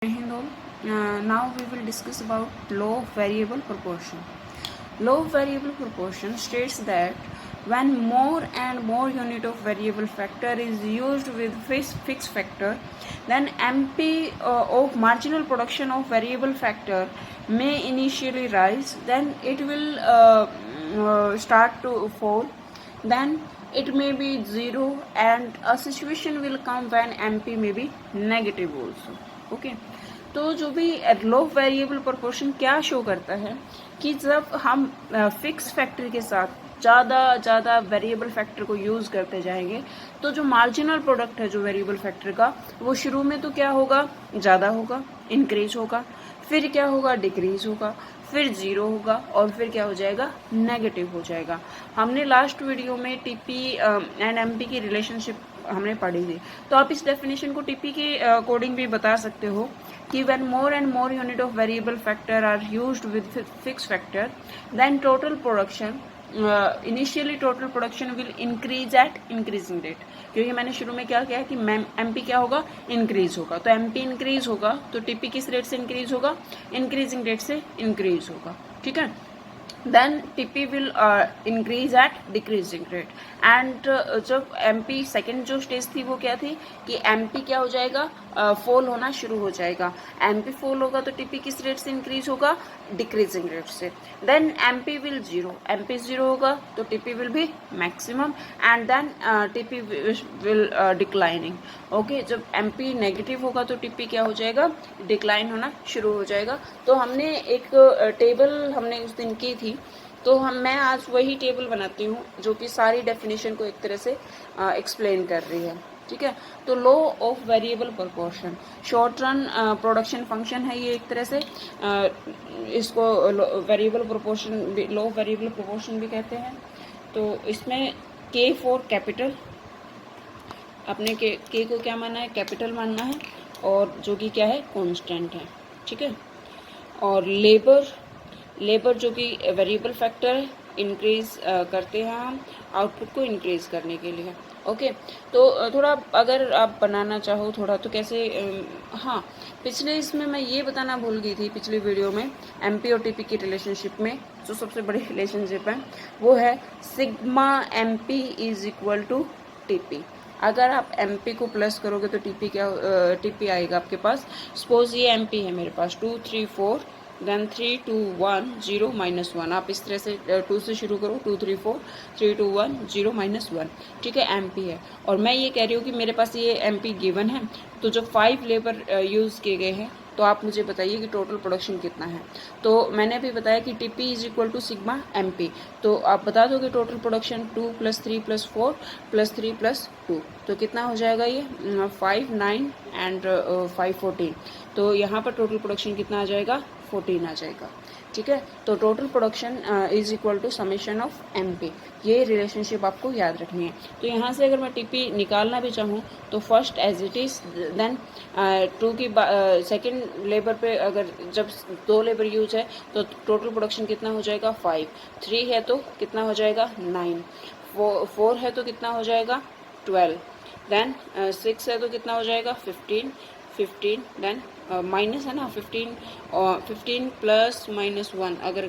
Now we will discuss about law of variable proportion. Law of variable proportion states that when more and more unit of variable factor is used with fixed factor, then MP of marginal production of variable factor may initially rise, then it will start to fall, then it may be zero, and a situation will come when MP may be negative also. Okay, तो जो भी law of variable proportion क्या show करता है कि जब हम fix factor के साथ ज़्यादा वेरिएबल फैक्टर को यूज़ करते जाएंगे तो जो मार्जिनल प्रोडक्ट है जो वेरिएबल फैक्टर का वो शुरू में तो क्या होगा, ज़्यादा होगा, इंक्रीज होगा, फिर क्या होगा, डिक्रीज होगा, फिर जीरो होगा और फिर क्या हो जाएगा, नेगेटिव हो जाएगा. हमने लास्ट वीडियो में टीपी एंड एमपी की रिलेशनशिप हमने पढ़ी थी, तो आप इस डेफिनेशन को टीपी के अकॉर्डिंग भी बता सकते हो कि when more and more unit of variable factor are used with fixed factor, then total production initially total production will increase at increasing rate. क्योंकि मैंने शुरू में क्या किया कि एमपी क्या होगा, इंक्रीज होगा, तो एमपी इंक्रीज होगा तो टीपी किस रेट से इंक्रीज होगा, इंक्रीजिंग रेट से इंक्रीज होगा. ठीक है, then TP will increase at decreasing rate. and जब MP सेकेंड जो स्टेज थी वो क्या थी कि MP क्या हो जाएगा, फॉल होना शुरू हो जाएगा. MP फॉल होगा तो TP किस रेट से इंक्रीज होगा, डिक्रीजिंग रेट से. Then MP will zero, MP zero होगा तो TP विल भी maximum and then TP will declining. Okay, जब MP नेगेटिव होगा तो TP क्या हो जाएगा, डिक्लाइन होना शुरू हो जाएगा. तो हमने एक टेबल हमने उस दिन की थी, तो मैं आज वही टेबल बनाती हूँ जो कि सारी डेफिनेशन को एक तरह से एक्सप्लेन कर रही है. ठीक है, तो law of variable proportion short run production function है ये एक तरह से. इसको variable proportion, law of variable proportion भी कहते हैं. तो इसमें के फॉर कैपिटल, अपने के को क्या मानना है, कैपिटल मानना है, और जो कि क्या है, कांस्टेंट है. ठीक है, और लेबर जो कि वेरिएबल फैक्टर है, इंक्रीज करते हैं हम आउटपुट को इंक्रीज करने के लिए. ओके, तो थोड़ा अगर आप बनाना चाहो थोड़ा तो कैसे, हाँ, पिछले इसमें मैं ये बताना भूल गई थी पिछली वीडियो में, एमपी और टीपी की रिलेशनशिप में जो सबसे बड़ी रिलेशनशिप है वो है sigma MP is equal to TP. अगर आप एमपी को प्लस करोगे तो टीपी आएगा आपके पास. सपोज ये एमपी है मेरे पास 2 3 4 देन 3 2 1 0 -1. आप इस तरह से 2 से शुरू करो, 2 3 4 3 2 1 0 -1. ठीक है, एमपी है. और मैं ये कह रही हूँ कि मेरे पास ये एमपी गिवन है, तो जो 5 लेबर यूज़ किए गए हैं तो आप मुझे बताइए कि टोटल प्रोडक्शन कितना है. तो मैंने अभी बताया कि TP is equal to sigma MP, तो आप बता दो कि टोटल प्रोडक्शन 2 + 3 + 4 + 3 + 2 तो कितना हो जाएगा, ये 5 9 एंड 5 14. तो यहाँ पर टोटल प्रोडक्शन कितना आ जाएगा, 14 आ जाएगा. ठीक है, तो total production is equal to summation of MP. ये रिलेशनशिप आपको याद रखनी है. तो यहाँ से अगर मैं टीपी निकालना भी चाहूँ तो first as it is, then 2 की सेकेंड लेबर पे अगर जब 2 लेबर यूज है तो टोटल प्रोडक्शन कितना हो जाएगा, 5. 3 है तो कितना हो जाएगा, 9. 4 है तो कितना हो जाएगा, 12. देन 6 है तो कितना हो जाएगा, 15. देन माइनस है ना, 15 प्लस -1 अगर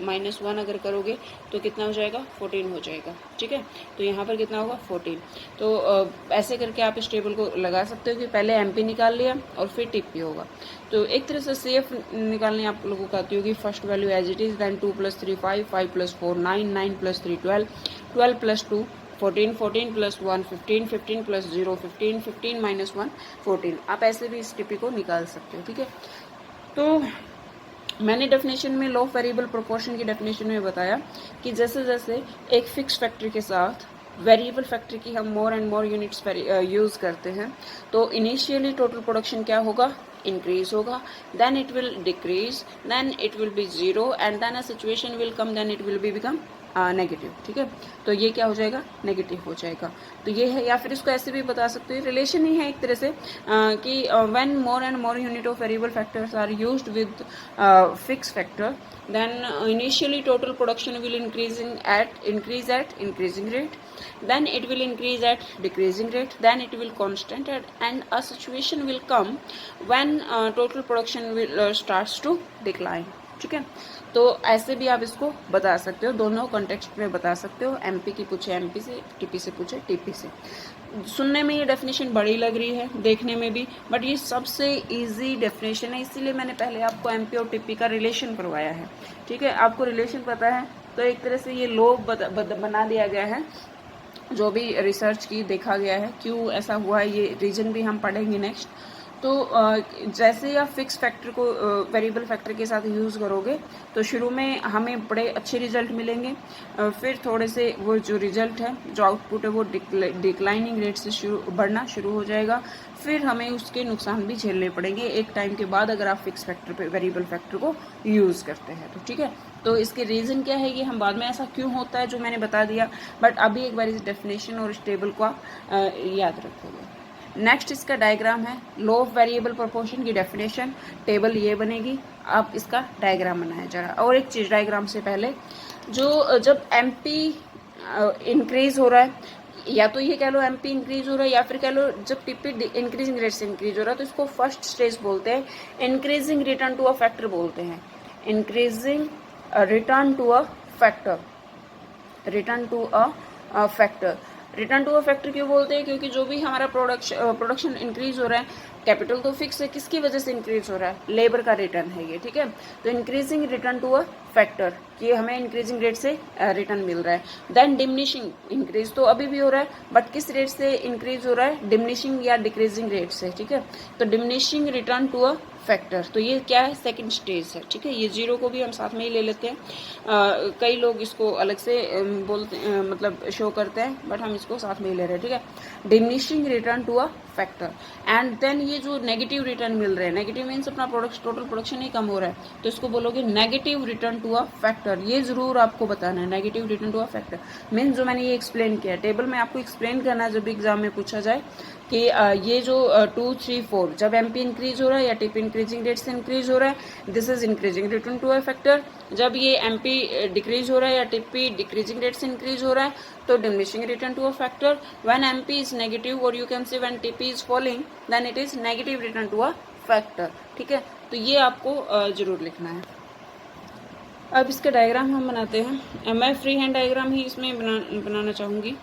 -1 अगर करोगे तो कितना हो जाएगा, 14 हो जाएगा. ठीक है, तो यहाँ पर कितना होगा, 14. तो ऐसे करके आप इस टेबल को लगा सकते हो कि पहले एमपी निकाल लिया और फिर टीपी होगा. तो एक तरह से सेफ निकालनी आप लोगों को आती होगी. First value as it is, then 2 + 3 5 5 + 4 9 9 + 3 12 12 + 2 14 14 + 1 15 15 + 0 15 15 - 1 14. आप ऐसे भी इस टीपी को निकाल सकते हो. ठीक है, तो मैंने डेफिनेशन में लॉ ऑफ वेरिएबल प्रोपोर्शन की डेफिनेशन में बताया कि जैसे जैसे एक फिक्स फैक्टर के साथ वेरिएबल फैक्टर की हम मोर एंड मोर यूनिट्स यूज़ करते हैं तो इनिशियली टोटल प्रोडक्शन क्या होगा, इंक्रीज होगा, then it will decrease, then it will be zero, and then a situation will come, then it will be become negative, ठीक है। तो ये क्या हो जाएगा, नेगेटिव हो जाएगा। तो ये है, या फिर इसको ऐसे भी बता सकते हो, रिलेशन ही है एक तरह से कि when more and more unit of variable factors are used with fix factor, then initially total production will increase at increasing rate, then it will increase at decreasing rate, then it will constant and a situation will come when total production will starts to decline, ठीक है। तो ऐसे भी आप इसको बता सकते हो, दोनों कॉन्टेक्स्ट में बता सकते हो। एमपी की पूछे एमपी से, टीपी से पूछे टीपी से। सुनने में ये डेफिनेशन बड़ी लग रही है, देखने में भी, बट ये सबसे इजी डेफिनेशन है, इसीलिए मैंने पहले आपको एमपी और टीपी का रिलेशन करवाया है, ठीक है। आपको रिलेशन पता है तो एक तरह से ये लॉ बना दिया गया है, जो भी रिसर्च की देखा गया है, क्यों ऐसा हुआ है, ये रीजन भी हम पढ़ेंगे नेक्स्ट। तो जैसे आप फिक्स फैक्टर को वेरिएबल फैक्टर के साथ यूज़ करोगे तो शुरू में हमें बड़े अच्छे रिजल्ट मिलेंगे, फिर थोड़े से वो जो रिजल्ट है, जो आउटपुट है, वो डिक्लाइनिंग रेट से बढ़ना शुरू हो जाएगा, फिर हमें उसके नुकसान भी झेलने पड़ेंगे एक टाइम के बाद, अगर आप फिक्स फैक्टर पे वेरिएबल फैक्टर को यूज़ करते हैं तो, ठीक है। तो इसके रीज़न क्या है, ये हम बाद में ऐसा क्यों होता है जो मैंने बता दिया, बट अभी एक बार इस डेफिनेशन और इस टेबल को आप याद रखोगे। नेक्स्ट इसका डायग्राम है, लॉ ऑफ वेरिएबल प्रोपोर्शन की डेफिनेशन, टेबल ये बनेगी, आप इसका डायग्राम बनाया जरा। और एक चीज़ डायग्राम से पहले, जो जब एमपी इंक्रीज हो रहा है, या तो ये कह लो एमपी इंक्रीज हो रहा है, या फिर कह लो जब टीपी इंक्रीजिंग रेट से इंक्रीज हो रहा है, तो इसको फर्स्ट स्टेज बोलते हैं, increasing return to a factor बोलते हैं, increasing return to a factor, return to a factor. Return to a factor क्यों बोलते हैं, क्योंकि जो भी हमारा प्रोडक्शन इंक्रीज हो रहा है, कैपिटल तो फिक्स है, किसकी वजह से इंक्रीज हो रहा है, लेबर का रिटर्न है ये, ठीक है। तो increasing return to a factor, ये हमें इंक्रीजिंग रेट से रिटर्न मिल रहा है। देन डिमिनिशिंग, इंक्रीज तो अभी भी हो रहा है, बट किस रेट से इंक्रीज हो रहा है, डिमिनिशिंग या डिक्रीजिंग रेट से, ठीक है। तो diminishing return to a factor, तो ये क्या है, सेकंड स्टेज है, ठीक है। ये जीरो को भी हम साथ में ही ले लेते हैं, कई लोग इसको अलग से बोलते मतलब शो करते हैं, बट हम इसको साथ में ही ले रहे हैं, ठीक है। Diminishing return to a factor, and then ये जो नेगेटिव रिटर्न मिल रहे हैं, नेगेटिव मीन्स अपना टोटल प्रोडक्शन ही कम हो रहा है, तो इसको बोलोगे negative return to a factor. ये जरूर आपको बताना है, negative return to a factor means जो मैंने ये एक्सप्लेन किया, टेबल में आपको एक्सप्लेन करना है, जब भी एग्जाम में पूछा जाए कि ये जो 2, 3, 4 जब एमपी इंक्रीज हो रहा है या टीपी इंक्रीजिंग रेट से इंक्रीज हो रहा है, this is increasing return to a factor. जब ये एमपी डिक्रीज हो रहा है या टीपी डिक्रीजिंग रेट से इंक्रीज हो रहा है, तो diminishing return to a factor. When MP is negative, और you can say when TP is falling, then it is negative return to a factor, ठीक है। तो ये आपको जरूर लिखना है। अब इसका डायग्राम हम बनाते हैं, मैं फ्री हैंड डायग्राम ही इसमें बनाना चाहूँगी,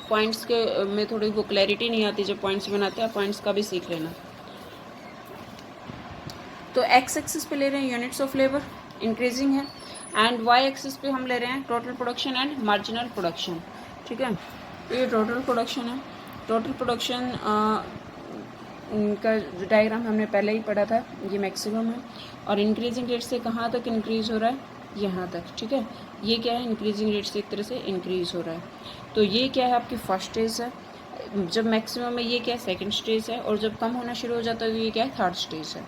पॉइंट्स के में थोड़ी वो क्लैरिटी नहीं आती जब पॉइंट्स बनाते हैं, पॉइंट्स का भी सीख लेना। तो एक्स एक्सिस पे ले रहे हैं यूनिट्स ऑफ लेबर, इंक्रीजिंग है, एंड वाई एक्सिस पे हम ले रहे हैं total production and marginal production, ठीक है। तो ये टोटल प्रोडक्शन है, टोटल प्रोडक्शन का डायग्राम हमने पहले ही पढ़ा था, ये मैक्सिमम है, और इंक्रीजिंग रेट से कहाँ तक इंक्रीज हो रहा है, यहाँ तक, ठीक है। ये क्या है, इंक्रीजिंग रेट से एक तरह से इंक्रीज हो रहा है, तो ये क्या है, आपकी फर्स्ट स्टेज है। जब मैक्सिमम है ये क्या है, सेकंड स्टेज है, और जब कम होना शुरू हो जाता है तो ये क्या है, थर्ड स्टेज है।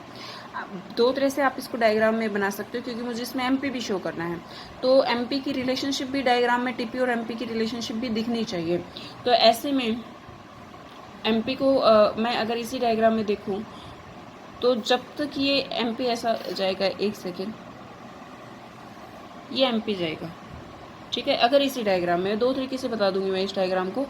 दो तरह से आप इसको डायग्राम में बना सकते हो, क्योंकि मुझे इसमें एमपी भी शो करना है, तो एमपी की रिलेशनशिप भी डायग्राम में, टीपी और एमपी की रिलेशनशिप भी दिखनी चाहिए। तो ऐसे में एमपी को मैं अगर इसी डायग्राम में देखूं, तो जब तक ये एमपी ऐसा जाएगा, एक सेकेंड, ये एमपी जाएगा, ठीक है। अगर इसी डायग्राम में, दो तरीके से बता दूंगी मैं इस डायग्राम को,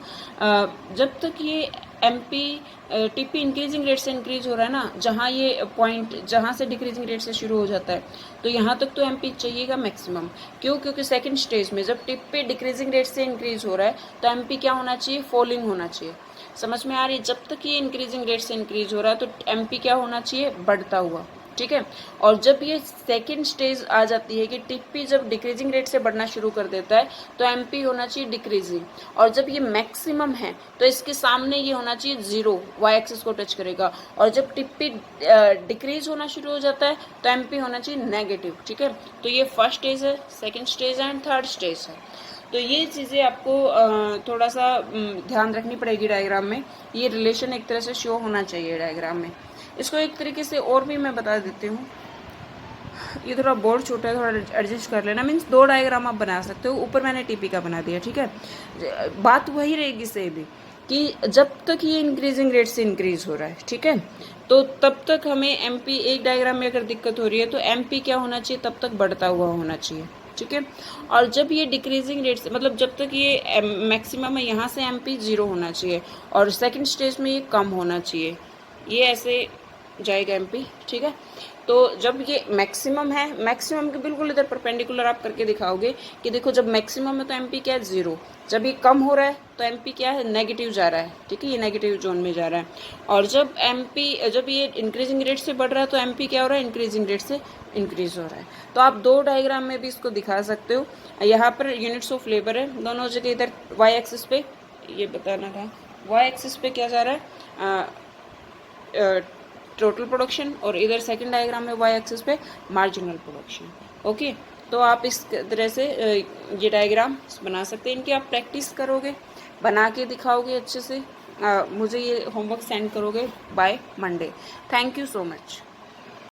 जब तक ये एमपी टीपी इंक्रीजिंग रेट से इंक्रीज हो रहा है ना, जहाँ ये पॉइंट जहाँ से डिक्रीजिंग रेट से शुरू हो जाता है, तो यहाँ तक तो एमपी चाहिएगा मैक्सिमम। क्यों, क्योंकि सेकंड स्टेज में जब टीपी डिक्रीजिंग रेट से इंक्रीज हो रहा है, तो एमपी क्या होना चाहिए, फॉलिंग होना चाहिए। समझ में आ रही है, जब तक ये इंक्रीजिंग रेट से इंक्रीज हो रहा है, तो एमपी क्या होना चाहिए, बढ़ता हुआ, ठीक है। और जब ये सेकंड स्टेज आ जाती है कि टीपी जब डिक्रीजिंग रेट से बढ़ना शुरू कर देता है, तो एमपी होना चाहिए डिक्रीजिंग, और जब ये मैक्सिमम है तो इसके सामने ये होना चाहिए जीरो, वाई एक्सिस को टच करेगा, और जब टीपी डिक्रीज होना शुरू हो जाता है तो एमपी होना चाहिए नेगेटिव, ठीक है। तो ये फर्स्ट स्टेज है, सेकेंड स्टेज है, एंड थर्ड स्टेज है। तो ये चीज़ें आपको थोड़ा सा ध्यान रखनी पड़ेगी डायग्राम में, ये रिलेशन एक तरह से शो होना चाहिए डायग्राम में। इसको एक तरीके से और भी मैं बता देती हूँ, ये थोड़ा बोर्ड छोटा है, थोड़ा एडजस्ट कर लेना। मीन्स 2 डायग्राम आप बना सकते हो, ऊपर मैंने टीपी का बना दिया, ठीक है। बात वही रहेगी सेम कि जब तक ये इंक्रीजिंग रेट से इंक्रीज हो रहा है, ठीक है, तो तब तक हमें एमपी, एक डायग्राम में अगर दिक्कत हो रही है तो एमपी क्या होना चाहिए, तब तक बढ़ता हुआ होना चाहिए, ठीक है। और जब ये डिक्रीजिंग रेट से, मतलब जब तक ये मैक्सिमम है, यहाँ से एमपी 0 होना चाहिए और सेकंड स्टेज में ये कम होना चाहिए, ये ऐसे जाएगा एमपी, ठीक है। तो जब ये मैक्सिमम है, मैक्सिमम के बिल्कुल इधर परपेंडिकुलर आप करके दिखाओगे कि देखो जब मैक्सिमम है तो एमपी क्या है, 0। जब ये कम हो रहा है तो एमपी क्या है, नेगेटिव जा रहा है, ठीक है, ये नेगेटिव जोन में जा रहा है। और जब ये इंक्रीजिंग रेट से बढ़ रहा है तो एमपी क्या हो रहा है, इंक्रीजिंग रेट से इंक्रीज हो रहा है। तो आप 2 डायग्राम में भी इसको दिखा सकते हो। यहाँ पर यूनिट्स ऑफ लेबर है दोनों जगह, इधर वाई एक्सिस पे ये बताना था, वाई एक्सिस पे क्या जा रहा है, टोटल प्रोडक्शन, और इधर सेकंड डायग्राम में वाई एक्सिस पे मार्जिनल प्रोडक्शन। ओके, तो आप इस तरह से ये डायग्राम बना सकते हैं। इनकी आप प्रैक्टिस करोगे, बना के दिखाओगे अच्छे से, मुझे ये होमवर्क सेंड करोगे by Monday. Thank you so much.